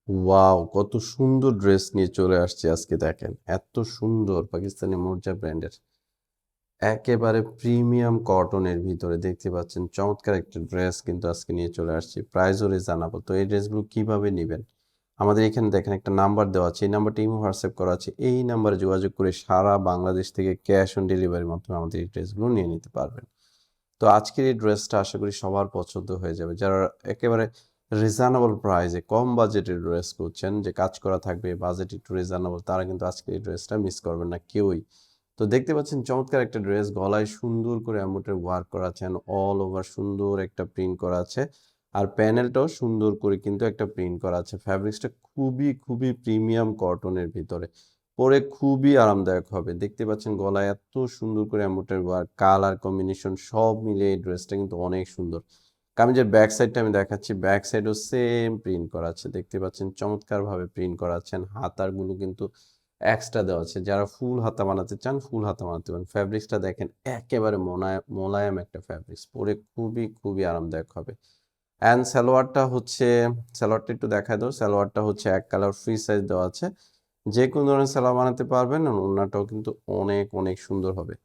Wow! কত সুন্দর dress নিয়ে চলে আসছি আজকে দেখেন। এত সুন্দর পাকিস্তানি মোর্জা ব্র্যান্ডের একেবারে প্রিমিয়াম কটনের ভিতরে দেখতে পাচ্ছেন চমৎকার একটা ড্রেস কিন্তু আজকে নিয়ে চলে আসছি। প্রাইসও রিজনেবল। তো এই ড্রেসগুলো কিভাবে নিবেন? আমাদের এখানে দেখেন একটা নাম্বার দেওয়া আছে। এই নাম্বারটা ইমো হোয়াটসঅ্যাপ করা আছে। এই নাম্বারে যোগাযোগ করে সারা বাংলাদেশ থেকে ক্যাশ অন ডেলিভারির মাধ্যমে আমাদের এই ড্রেসগুলো নিয়ে নিতে পারবেন। তো আজকের এই ড্রেসটা আশা করি সবার পছন্দ হয়ে যাবে। যারা একেবারে রিজনেবল প্রাইসে কম বাজেটের ড্রেস খুঁজছেন যে কাজ করা থাকবে, বাজেট একটু রিজনেবল তারা কিন্তু আজকের এই ড্রেসটা মিস করবেন না কেউই। তো দেখতে পাচ্ছেন চমৎকার একটা ড্রেস গলায় সুন্দর করে এমব্রয়ডারি ওয়ার্ক করা আছে এন্ড অল ওভার সুন্দর একটা প্রিন্ট করা আছে। আর প্যানেলটাও সুন্দর করে কিন্তু একটা প্রিন্ট করা আছে। ফ্যাব্রিক্সটা খুবই প্রিমিয়াম কটনের ভিতরে। পরে খুবই আরামদায়ক হবে। দেখতে পাচ্ছেন গলায় এত সুন্দর করে এমব্রয়ডারি ওয়ার্ক, কালার কম্বিনেশন সব মিলিয়ে এই ড্রেসটা কিন্তু অনেক সুন্দর। কামিজের ব্যাক সাইডটা আমি দেখাচ্ছি। ব্যাক সাইডেও সেম প্রিন্ট করা আছে। দেখতে পাচ্ছেন চমৎকারভাবে প্রিন্ট করা আছেন। হাতারগুলো কিন্তু এক্সট্রা দেওয়া আছে। যারা ফুল হাতা বানাতে চান, ফুল হাতা বানাতে পারেন। ফ্যাব্রিক্সটা দেখেন একেবারে মোলায়েম একটা ফ্যাব্রিক্স। পরে খুবই আরামদায়ক হবে। অ্যান্ড সালোয়ারটা একটু দেখায় দাও। সালোয়ারটা হচ্ছে এক কালার ফ্রি সাইজ দেওয়া আছে। যেকোনো ধরনের সালোয়ার বানাতে পারবেন। আর ওড়নাটাও কিন্তু অনেক সুন্দর হবে।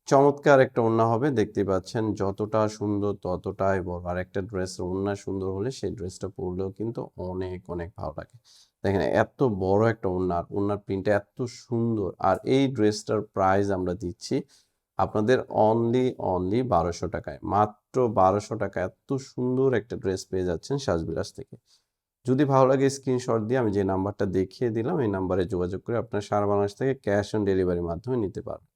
চমৎকার একটা ওড়না হবে দেখতেই পাচ্ছেন যতটা সুন্দর ততটাই বড়। আর একটা ড্রেসের ওড়না সুন্দর হলে সেই ড্রেসটা পরলেও কিন্তু অনেক ভালো লাগে। দেখেন এত বড় একটা ওড়না আর ওড়নার প্রিন্টটা এত সুন্দর। আর এই ড্রেসটার প্রাইস আমরা দিচ্ছি আপনাদের অনলি ১২০০ টাকায়। মাত্র ১২০০ টাকায় এত সুন্দর একটা ড্রেস পেয়ে যাচ্ছেন সাজবিলাস থেকে। যদি ভালো লাগে স্ক্রিনশট দিয়ে আমি যে নাম্বারটা দেখিয়ে দিলাম এই নাম্বারে যোগাযোগ করে আপনারা সারা বাংলাদেশ থেকে ক্যাশ অন ডেলিভারির মাধ্যমে নিতে পারবেন।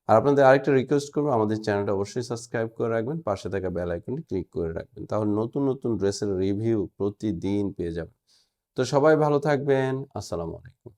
আর আপনাদের আরেকটা রিকোয়েস্ট করবো আমাদের চ্যানেলটা অবশ্যই সাবস্ক্রাইব করে রাখবেন, পাশে থাকা বেল আইকনটি ক্লিক করে রাখবেন। তাহলে নতুন ড্রেসের রিভিউ প্রতিদিন পেয়ে যাবেন। তো সবাই ভালো থাকবেন। আসসালামু আলাইকুম।